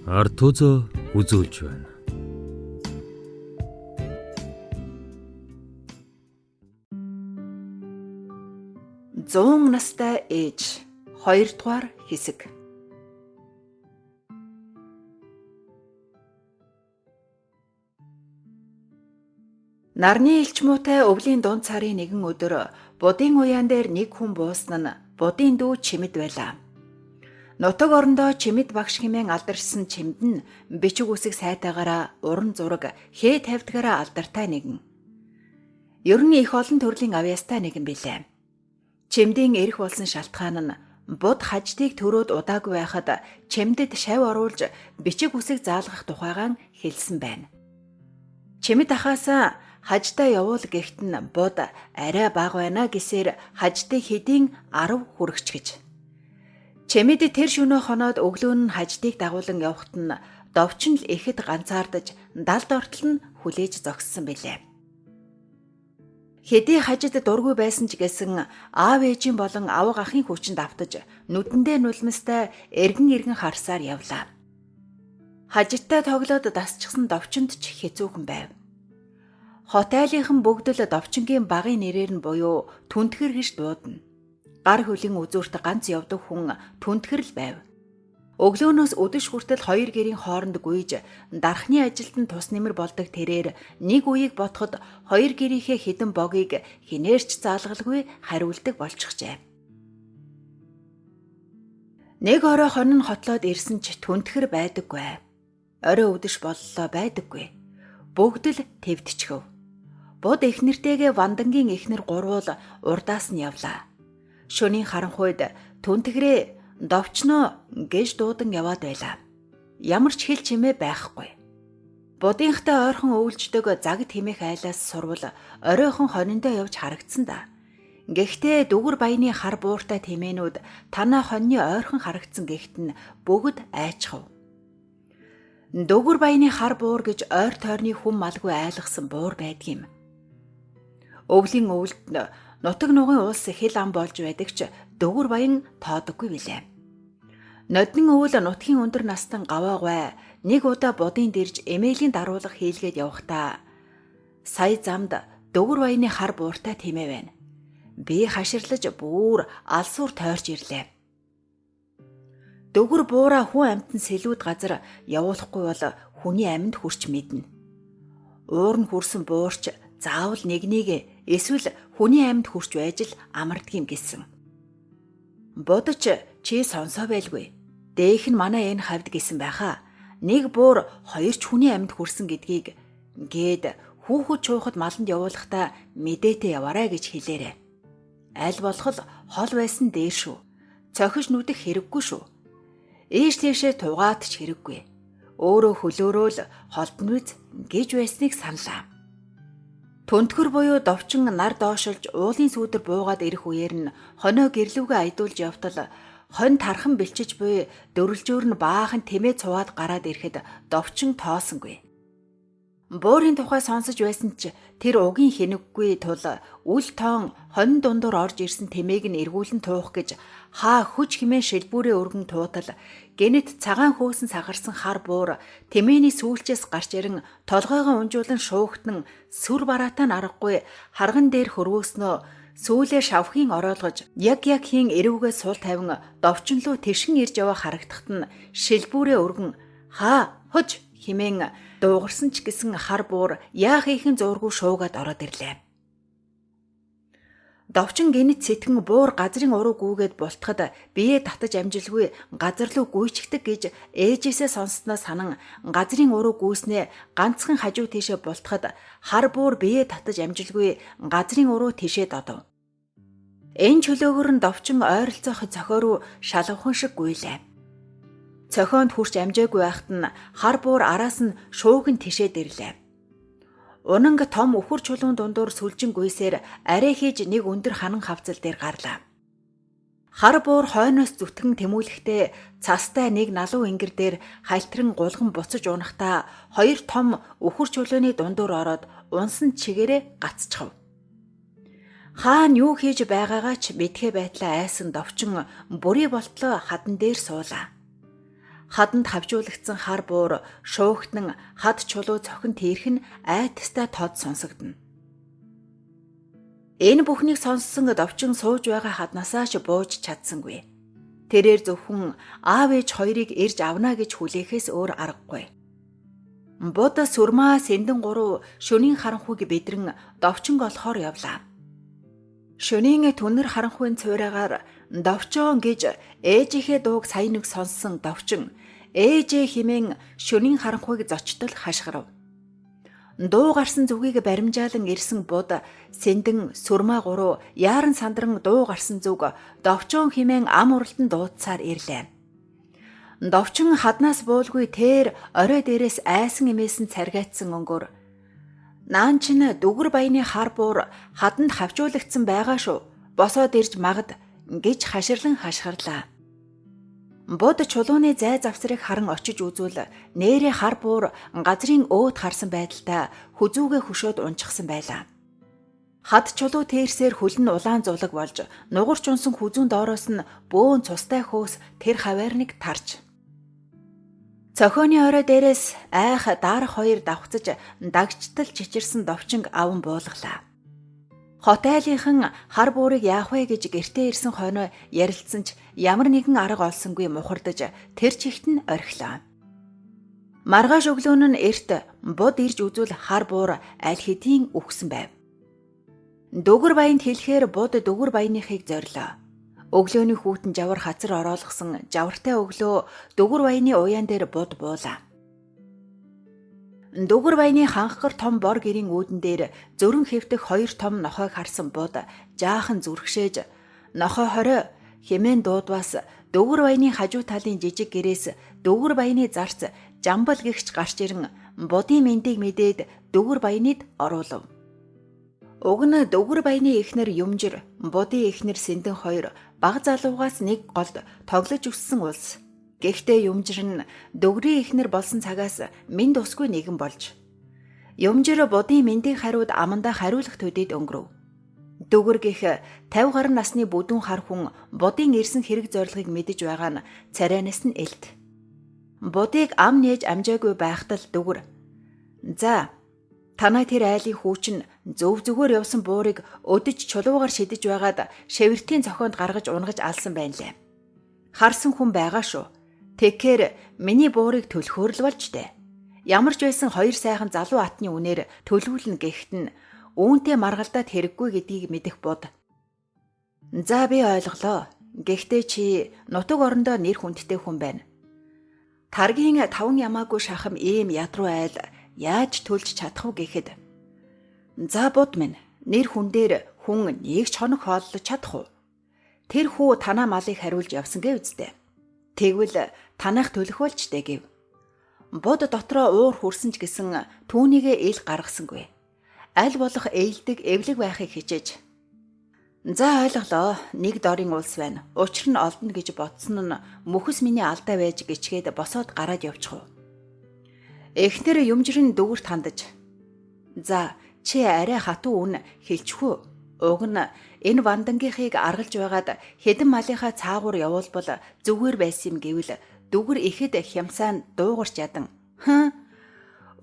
Ард түзөө үзүүлж байна. Зуун настай ээж 2 дугаар хэсэг. Нарны элч муутай өвлийн дунд сарын нэгэн өдөр будын уяан дээр нэг хүн буусан нь будын дүү Чимэд байлаа. Нутаг орондоо Чимэд багш хэмээн алдаршсан Чимэд нь бичиг үсэг сайтаагаараа уран зураг хээ тавьдгаараа алдартай нэгэн. Ер нь их олон төрлийн авьяастай нэгэн билээ. Чимэдийн эрх болсон шалтгаан нь буд хаждыг төрөөд удаагүй байхад Чимэдэд шав оруулж бичиг үсэг заалгах тухайгаан хэлсэн байна. Чимэд ахаасаа хаждаа явуул гэхт нь буд арай бага байна гэсээр хаждыг хэдийн 10 хүрэгч гэж. Чимэд тэр шөнөө хоноод өглөө нь хаждыг дагуулan явахт нь довчин л ихэд ганцаардаж далд ортол нь хүлээж зогссон билээ. Хэдий хажид дургүй байсан ч гэсэн аав ээжийн болон авга ахын хүчинд автаж нүдэндээ нулимстай эргэн харсаар явлаа. Хажидтай тоглоод дасчихсан довчинд ч хэцүүхэн байв. Хот айлынхан бүгд л довчингийн багын нэрээр нь буюу түнтгэр гэж дуудана. Гар хөлийн үзүүрт ганц явдаг хүн түнтгэр л байв. Өглөөнөөс өдөш хүртэл 2 гэрийн хооронд гүйж дархны ажилд нь тус нэмэр болдог тэрээр нэг үеийг бодоход 2 гэрийнхээ хідэн богийг хинээрч заалгалгүй хариулдаг болчихжээ. Нэг орой хонин хотлоод ирсэн ч түнтгэр байдаггүй. Орой өдөш боллоо байдаггүй. Бүгд л твдчихв. Буд эхнэртэйгээ вандангийн эхнэр гурвуул урдаас нь явлаа. Шөнийн харанхуйд түнтгэрээ довчноо гэж дуудан яваад байлаа. Ямар ч хэл чимээ байхгүй. Будынхтай ойрхон өвлждөг загд хэмээх айлаас сурвал оройхон хониндоо явж харагдсан да. Гэхдээ дүгэр баяны хар бууртай тэмээнүүд танаа хоньны ойрхон харагдсан гэхт нь бүгд айчхав. Дүгэр баяны хар буур гэж ойр тойрны хүм малгүй айлгсан буур байдгийм. Өвлийн өвөлд нутаг нугын улс хэл ам болж байдаг ч дүгэр баян тоодоггүй билээ. Нодны өвөл нутгийн өндөр настан гаваагүй нэг удаа будын дэрж эмээлийн даруулга хийлгээд явахдаа сая замд дүгэр баяны хар бууртай тэмээ байна. Би хаширлаж бүр алсуур тойрч ирлээ. Дүгэр буура хүн амьтан сэлүүд газар явуулахгүй бол хүний амьд хүрч мэднэ. Уур нь хүрсэн буурч заавал нэгнийг эсвэл хүний амьд хүрч байж л амардгийм гэсэн. Бодож чи сонсоо байлгүй. Дээх нь манай энэ хавьд гэсэн байхаа. Нэг буур 2 ч хүний амьд хүрсэн гэдгийг гээд хүүхэд чуухад маланд явуулахдаа мэдээтэй яваарай гэж хэлээрэ. Аль болох хол байсан дээр шүү. Цохиж нүдэх хэрэггүй шүү. Ээж тийшээ тугаат ч хэрэггүй. Өөрөө хөлөөрөө л холдноз гэж байсныг саналаа. Түнтгэр буюу довчин нар доошилж уулын сүүдэр буугаад ирэх үеэр нь хонио гэрлүүгээ айдуулж явтал хонь тархан бэлчиж буй дөрвөлжөөр нь баахан тэмээ цуваад гараад ирэхэд довчин тоосонгүй. Буурын тухай сонсож байсан ч тэр угийн хэнэггүй тул үл тоон хонь дундуур орж ирсэн тэмээг нь эргүүлэн туух гэж хаа хүч хэмээн шилбүүрээ өргөн туутал гэнэт цагаан хөөсөн сагарсан хар буур тэмээний сүүлчээс гарч ирэн толгойгоо унжуулан шуугтан сүр бараатаа аргагүй харган дээр хөрвөөснөө сүүлээ шавхийн ороолгож яг хийн эрүүгээ суул тавин довчонлуу тэшин ирж яваа харагдахт нь шилбүүрээ өргөн хаа хуж хэмээн дуугарсан ч гэсэн хар буур яах ийхэн зургүй шуугаад ороод ирлээ. Довчин гинэт сэтгэн буур газрын уруу гүүгээд бултахад биеэ татаж амжилгүй газар руу гүйчихдэг гэж ээжээсээ сонссноо санан газрын уруу гүйснээ ганцхан хажуу тийшээ бултахад хар буур биеэ татаж амжилгүй газрын уруу тийшээ додов. Энэ чөлөөгөр нь довчин ойролцоох цохио руу шалгавхан шиг гүйлээ. Цохионд хүрч амжаагүй байхад нь хар буур араас нь шуугин тишээд ирлээ. Унанг том өхөр чулуун дундуур сүлжин гүйсээр арай хийж нэг өндөр ханан хавцал дээр гарлаа. Хар буур хойноос зүтгэн тэмүүлэхдээ цастай нэг налуу ингэр дээр хальтран гулган буцаж унахтаа 2 том өхөр чулууны дундуур ороод унсан чигээрээ гацчихв. Хаан юу хийж байгаагаа ч мэдхэ байтлаа айсан довчин бүрий болтлоо хадан дээр суулаа. Хаданд хавжуулагдсан хар буур шуугтан хад чулуу цохин тэрх нь айтастай тод сонсогдно. Энэ бүхнийг сонссон довчин сууж байгаа хаднасаа ч бууж чадсангүй. Тэрээр зөвхөн аав ээж хоёрыг ирж авна гэж хүлээхээс өөр аргагүй. Буд сүрмаа сэндэн гурав шөнийн харанхуйг бидрэн довчин олохоор явлаа. Шөнийн түнэр харанхуйн цувраагаар довчоон гэж ээжийнхээ дууг сайн нэг сонссон довчин ээжээ хэмээн шөнийн харанхуйг зочтол хашгирав. Дуу гарсан зүгийг баримжаалан ирсэн буд сэндэн сүрмаа гурав яаран сандран дуу гарсан зүг довчоон хэмээн ам уралдан дуудсаар ирлээ. Довчин хаднаас буулгүй тэр орой дээрээс айсан эмээсэн царгайтсан өнгөөр наан чин дүгэр баяны хар буур хаданд хавжуулагдсан байгаа шүү. Босоод ирж магад гэж хаширлан хашгирлаа. Буд чулууны зай завсрыг харан очиж үзвэл нээрээ хар буур газрын өөд харсан байдалтай хүзүүгээ хөшөөд унчихсан байлаа. Хад чулуу тэрсээр хөлн улаан зулаг болж нугарч унсан хүзүүн доороос нь бөөн цустай хөөс тэр хаваарныг тарж. Цохооны орой дээрээс айх дарах хоёр давхцаж дагчтал чичирсэн довчинг аван буулгалаа. Хот айлынхан хар буурыг яах вэ гэж гэртээ ирсэн хойноо ярилцсан ч ямар нэгэн арга олсонгүй мухардаж тэр чигт нь орхилоо. Маргааш өглөөн нь эрт буд ирж үзвэл хар буур аль хэдийн үхсэн байв. Дүгэр баянд хэлэхээр буд дүгэр баяныхыг зорилоо. Өглөөний хүүтэн жавар хацар ороолгосон жавартай өглөө дүгэр баяны уяан дээр буд буулаа. Дүгэр баяны ханхгар том бор гэрийн үүдэн дээр зөрөн хэвтэх хоёр том нохойг харсан буд жаахан зүрхшээж нохой хорой хэмээн дуудвас дүгэр баяны хажуу талын жижиг гэрээс дүгэр баяны зарц жамбал гихч гарч ирэн будын мэндийг мэдээд дүгэр баяныг оруулав. Уг нь дүгэр баяны эхнэр Юмжир, будын эхнэр Сэндэн хоёр баг залуугаас нэг голд тоглож өссөн улс. Гэхдээ Юмжир нь дүгрийн эхнэр болсон цагаас мэнд усгүй нэгэн болж. Юмжир будын мэндийн хариуд амандаа хариулах төдийд өнгөрөв. Дүгэр гих 50 гаруй насны бүдүүн хар хүн будын ирсэн хэрэг зорилгыг мэдэж байгаа нь царайнаас нь элт. Будыг ам нээж амжаагүй байхтал дүгэр. За, танай тэр айлын хүүчин зөв зүгээр явсан буурыг өдөж чулуугаар шидэж байгаад шавиртын цохоонд гаргаж унгаж алсан байна лээ. Харсан хүн байгаа шүү. Тэгэхээр миний буурыг төлөхөөр л болж дээ. Ямар ч байсан хоёр сайхан залуу атны үнээр төлөвлөн гэхэд нь үүнтэй маргалдаад хэрэггүй гэдгийг мэдэх буд. За би ойлголоо. Гэхдээ чи нутаг орондоо нэр хүндтэй хүн байна. Таргийн 5 ямаагүй шахам ийм ядруу айл яаж төлж чадах вэ гэхэд за буд минь нэр хүн дээр хүн нэг ч хоног хооллож чадах уу? Тэр хүү танаа малыг хариулж явсан гээ үстэ. Тэгвэл танах төлөх болчтэй гэв. Буд дотроо уур хүрсэн ч гэсэн түүнийгээ ил гаргасангүй. Аль болох ээлдэг эвлэг байхыг хичээж. За ойлголоо. Нэг дорын улс байна. Учир нь олдно гэж бодсон нь мөхөс миний алдаа байж гिचгээд босоод гараад явчих уу? Эхнэр Юмжирын дүгэрт хандаж. За чи арай хатуу үн хэлчихв. Уг нь энэ вандангийнхыг аргалж байгаад хэдэн малынхаа цаагуур явуулбал зүгээр байсан юм гэвэл дүгэр ихэд хямсаа дуугарч ядан.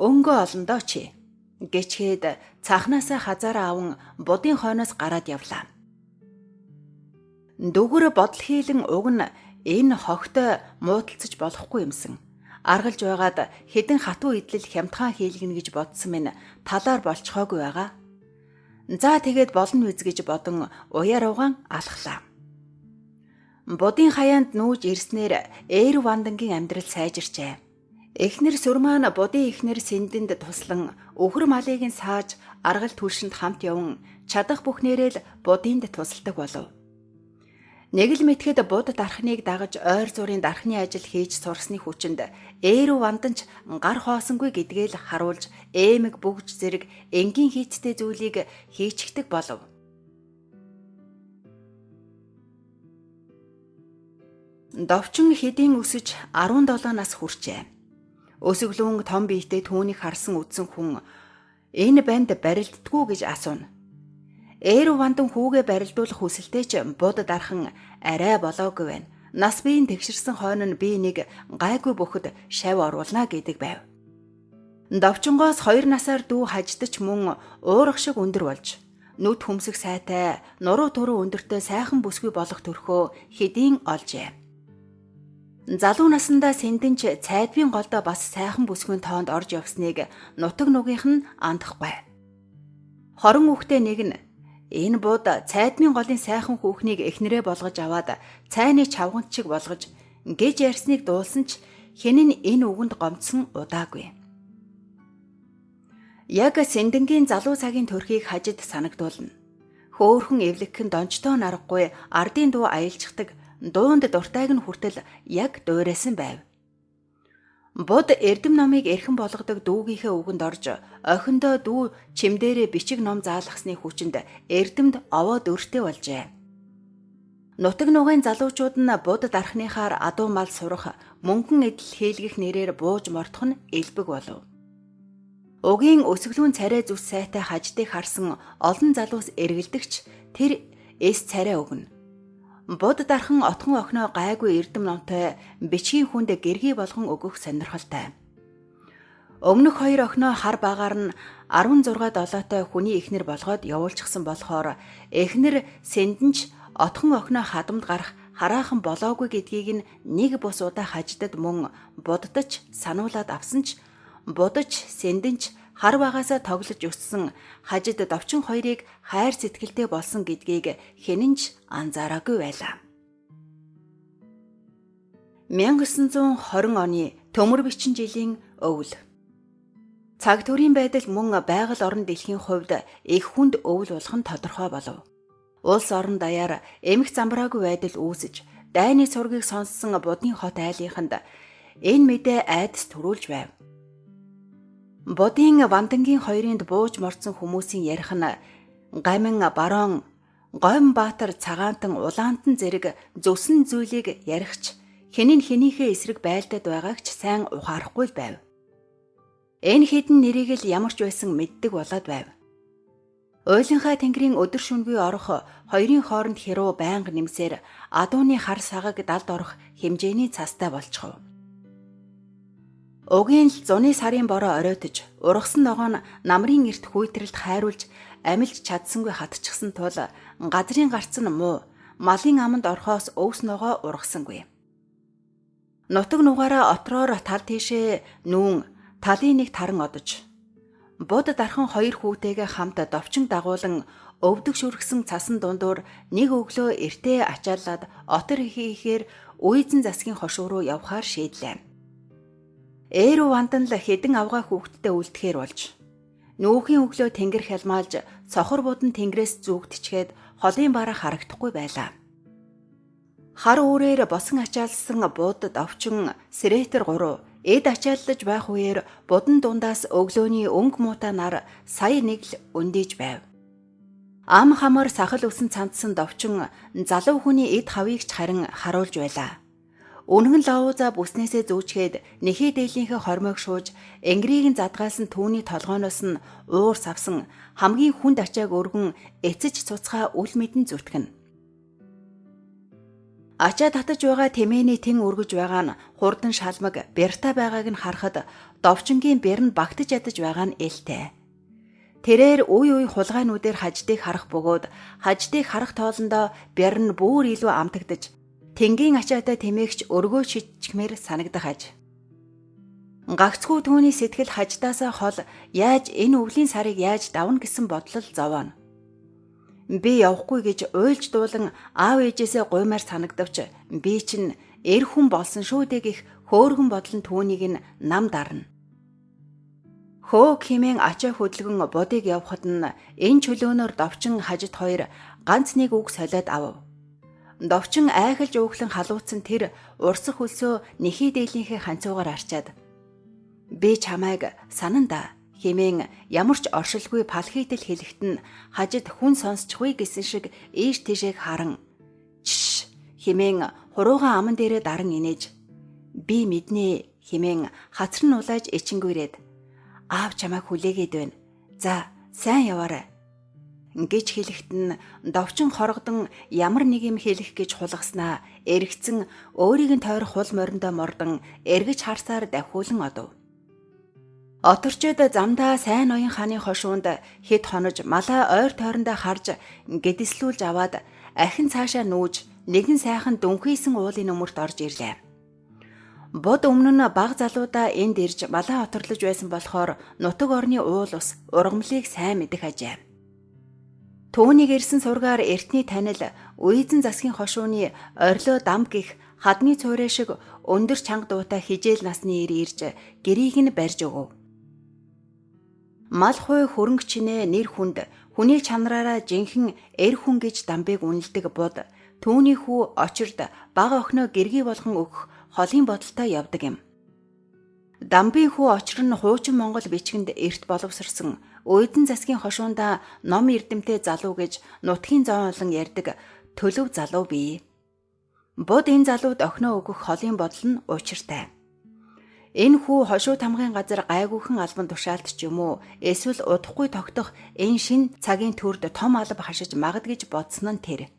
Өнгө олондоо чи гэчгээд цаахнаасаа хазаараа аван будын хойноос гараад явлаа. Дүгэр бодол хийлэн уг нь энэ хогтой муудалцаж болохгүй юмсан. Аргалж байгаад хэдэн хатуу идэл хямдхан хийлгэнэ гэж бодсон минь талаар болцохоогүй байгаа. За тэгээд болно үз гэж бодон уяар угаан алхлаа. Будын хаяанд нүүж ирснээр ээр вандангийн амьдрал сайжирчээ. Эхнэр Сүрмаан будын эхнэр Сэндэнд туслан өхөр малыг нь сааж аргал түлшинд хамт яван чадах бүхнээрээ л будынд тусалдаг болов. Нэг л мэтгэд буд дархныг дагаж ойр зургийн дархны ажил хийж сурсны хүчинд ээрүү ванданч гар хоосонгүй гэдгээ л харуулж эмэг бүгж зэрэг энгийн хийцтэй зүйлийг хийчихдэг болов. Довчин хэдийн өсөж 17 нас хүрчээ. Өсөглөн том биетэй түүнийг харсан үдсэн хүн энэ банд барилддаггүй гэж асууна. Ээр вандан хүүгээ барилдуулах хүсэлтэй ч буд дархан арай болоогүй байна. Нас биеийн тэгшэрсэн хойно нь би нэг гайгүй бөхөд шав оруулна гэдэг байв. Довчонгоос 2 насаар дүү хаждаж мөн уурах шиг өндөр болж, нүд хүмсэх сайтай, нуруу туруу өндөртэй сайхан бүсгүй болох төрхөө хэдийн олжээ. Залуу наснда Сэндэнч цайдвийн голдоо бас сайхан бүсгүйн тоонд орж явсныг нутаг нугийнх нь андахгүй. Хорон хүүхдээ нэг нь энэ бууд цайдмын голын сайхан хүүхнийг эхнэрээ болгож аваад цайны чавгант шиг болгож гэж ярьсныг дуулсан ч хэн нь энэ үгэнд гомдсон удаагүй. Яг Сэндэнгийн залуу цагийн төрхийг хажид санагдуулна. Хөөхөн эвлэгхэн дончтоо наргагүй ардын дуу аялждаг, дуунд дуртайг нь хүртэл яг дуурайсан байв. Бод эрдэм номыг эрхэн болгодог дүүгийнхээ үгэнд орж охиндоо дүү чимдээрээ бичиг ном заалгасны хүчинд эрдэмд овоод өртөө болжээ. Нутаг нугын залуучууд нь бод дарахныхаар адуу мал сурах, мөнгөн эдэл хийлгэх нэрээр бууж мортох нь элбэг болов. Угийн өсгөлүүн царай зүс сайтай хаждыг харсан олон залуус эргэлдэгч тэр эс царай өгнө. Бод дархан отхон охиноо гайгүй эрдэм номтой бичгийн хүнд гэргий болгон өгөх сонирхолтой. Өмнөх 2 охиноо хар багаар нь 16-7-той хүний эхнэр болгоод явуулчихсан болохоор эхнэр Сэндэнч отхон охиноо хадамд гарах хараахан болоогүй гэдгийг нэг бус удаа хаждад мөн буддаж сануулад авсан ч будаж Сэндэнч хар багаасаа тоглож өссөн хажид довчин хоёрыг хайр сэтгэлтэй болсон гэдгийг хэнэнч анзаараагүй байлаа. 1920 оны төмөр бичин жилийн өвөл. Цаг төрийн байдал мөн байгаль орон дэлхийн хувьд их хүнд өвөл болох нь тодорхой болов. Улс орон даяар эмх замбраагүй байдал үүсэж, дайны сургийг сонссон будны хот айлынханд энэ мэдээ айдас төрүүлж байв. Будын Вандангийн хоёрынд бууж морцсон хүмүүсийн ярих нь Гамин барон Гойн Баатар цагаантан улаантан зэрэг зөвсөн зүйлийг ярихч хэн нь хэнийхээ эсрэг байлдаад байгааг ч сайн ухаарахгүй л байв. Энэ хэдэн нэрийг л ямар ч байсан мэддэг болоод байв. Ойлынхаа тэнгэрийн өдөр шөнөгүй орох хоёрын хооронд хэрүү байнга нэмсээр адууны хар сагаг далд орох хэмжээний цастай болчихов. Угийн л зуны сарын бороо оройтож, ургасан ногоо нь намрын эрт хүйтрэлд хайруулж амилж чадсангүй хатчихсан тул газрын гарц нь муу, малын аманд орхоос өвс ногоо ургасангүй. Нутаг нугаараа отроор тал тийшээ нүүн талын нэг таран одож, буд дархан 2 хүүтэйгээ хамт довчин дагуулan өвдөг шүргсэн цасан дундуур нэг өглөө эртээ ачаалаад отор хийхээр үйзэн засгийн хошуу руу явхаар шийдлээ. Ээрүү вандан л хэдэн авгаа хүүхдтэй үлдэхээр болж, нүүхийн өглөө тэнгэр хялмаалж цохор будан тэнгэрээс зүгтчгээд холын бараа харагдахгүй байлаа. Хар үүрээр босон ачаалсан бууд довчин Сретер 3 эд ачааллаж байх үеэр будан дундаас өглөөний өнгө муутай нар сая нэг л өндийж байв. Ам хамар сахал өсөн цандсан довчин залуу хүний эд хавийг ч харин харуулж байлаа. Үнэн лавууза бүснээсээ зүүчгээд нэхий дээлийнхээ хормойг шууж энгэрийг задгаалсан түүний толгооноос нь уур савсан хамгийн хүнд ачааг өргөн эцэж цуцгаа үл мэдэн зүтгэн. Ачаа татаж байгаа тэмээний тэн өргөж байгаа нь хурдан шалмаг бэрта байгааг нь харахад довчингийн бэр нь багтаж ядаж байгаа нь ээлтэй. Тэрээр үе үе хулгайнуудаар хаждыг харах бөгөөд хаждыг харах тоолондоо бэр нь бүр илүү амтагдаж тэнгийн ачаатай тэмээгч өргөө шидчмээр санагдах аж. Гагцгүй түүний сэтгэл хаждаасаа хол яаж энэ өвлийн сарыг яаж давна гэсэн бодлол зовооно. Би явахгүй гэж уйлж дуулан аав ээжээсээ гуймаар санагдавч би чинь эр хүн болсон шүү дээ гэх хөөргөн бодлон түүнийг нь нам дарна. Хөөх хэмээн ачаа хөдөлгөн бодыг явхад нь энэ чөлөөнөөр довчин хажид 2 ганц нэг үг солиод авав. Довчин айхалж өөхлөн халууцсан тэр урсах хөлсөө нэхий дээлийнхээ ханцуугаар арчаад би чамайг сананда хэмээн ямар ч оршилгүй палхийтэл хэлэхэд нь хажид хүн сонсчихгүй гэсэн шиг ийш тийшээ харан чш хэмээн хуруугаан аман дээрээ даран инээж би мэднэ хэмээн хацар нь улааж эчингүүрээд аав чамайг хүлээгээд байна. За сайн яваарай. гэж хэлэхэд нь довчин хоргодон ямар нэг юм хэлэх гэж хулгаснаа эргэцэн өөрийг нь тойрох хул мориндоо мордон эргэж харсаар давхиулан одов. Оторчид замдаа сайн ноён хааны хошуунд хэд хонож малаа ойр тойрондоо харж гэдэслүүлж аваад ахин цаашаа нүүж нэгэн сайхан дүнхийсэн уулын өмөрт орж ирлээ. Бод өмнө нь баг залуудаа энд ирж малаа оторлож байсан болохоор нутаг орны уул ус ургамлыг сайн мэдэх ажээ. Түүнийг ирсэн сургаар эртний танил Үйзэн засгийн хошууны орилоо дам гих хадны цуурай шиг өндөр чанга дуутай хижээл насны ир ирж гэрийг нь барьж өгөв. Мал хуй хөрөнгө чинээ нэр хүнд хүний чанараараа жинхэнэ эр хүн гэж дамбыг үнэлдэг бод түүний хүү очирд бага охиноо гэргий болгон өгөх холын бодолтой явдаг юм. Дамбын хүү очир нь хуучин Монгол бичгэнд эрт боловсрсон Үйдэн засгийн хошуундаа ном эрдэмтэй залуу гэж нутгийн зоон олон ярьдаг төлөв залуу бий. Бод энэ залууд охиноо өгөх холын бодол нь учиртай. Энэ хүү хошуу тамгын газар гайгүйхэн албан тушаалт ч юм уу эсвэл удахгүй тогтох энэ шин цагийн төрд том алба хашиж магад гэж бодсон нь тэр.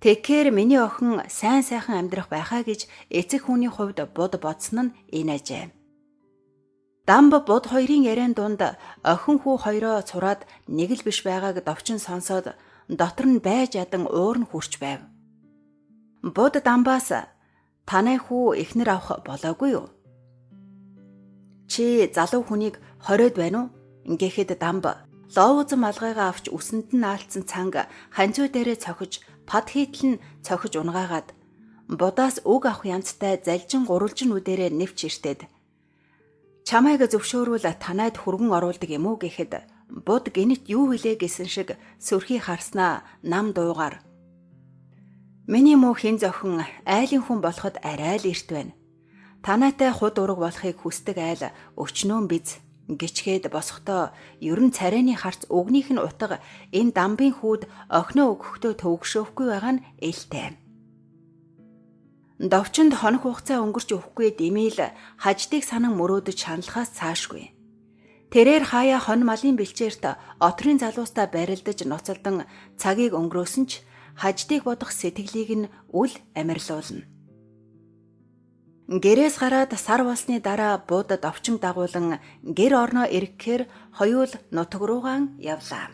Тэгэхээр миний охин сайн сайхан амьдрах байхаа гэж эцэг хүний хувьд бод бодсон нь энэ ажээ. Дамб бод хоёрын яриан дунд охин хүү хоёроо цураад нэг л биш байгааг довчин сонсоод дотор нь байж ядан уур нь хүрч байв. Бод дамбаас танай хүү эхнэр авах болоогүй юу? Чи залуу хүнийг хориод байна уу? Ингээхэд дамб лоовзон малгайгаа авч үсэнд нь наалцсан цанга ханцуу дээрээ цохиж пад хийтэл нь цохиж унгаагаад будаас үг авах янзтай залжин гурвалжин үдээрээ нэвч иртээд чамайг зөвшөөрвөл танайд хөргөн оруулдаг юм уу гэхэд буд гинэт юу хэлээ гэсэн шиг сөрхий харснаа нам дуугаар миний муу хин зохин айлын хүн болоход арай л эрт байна. Танайтай худ ураг болохыг хүсдэг айл өчнөөн биз гिचгээд босохдоо ерөн царайны харц өгнийх нь утга энэ дамбын хүүд охиноо өгөхдөө төвөгшөөхгүй байгаа нь ээлтэй. Довчонд хоног хугацаа өнгөрч өгөхгүй димээл хаждыг санан мөрөөдөж шаналхаас цаашгүй. Тэрээр хаяа хон малын бэлчээрт отрын залуустаа барилдаж ноцолдон цагийг өнгөрөөсөн ч хаждыг бодох сэтгэлийг нь үл амирлуулна. Гэрээс гараад сар болсны дараа буудад овчин дагуулan гэр орноо ирэхээр хоёул нутаг руугаан явлаа.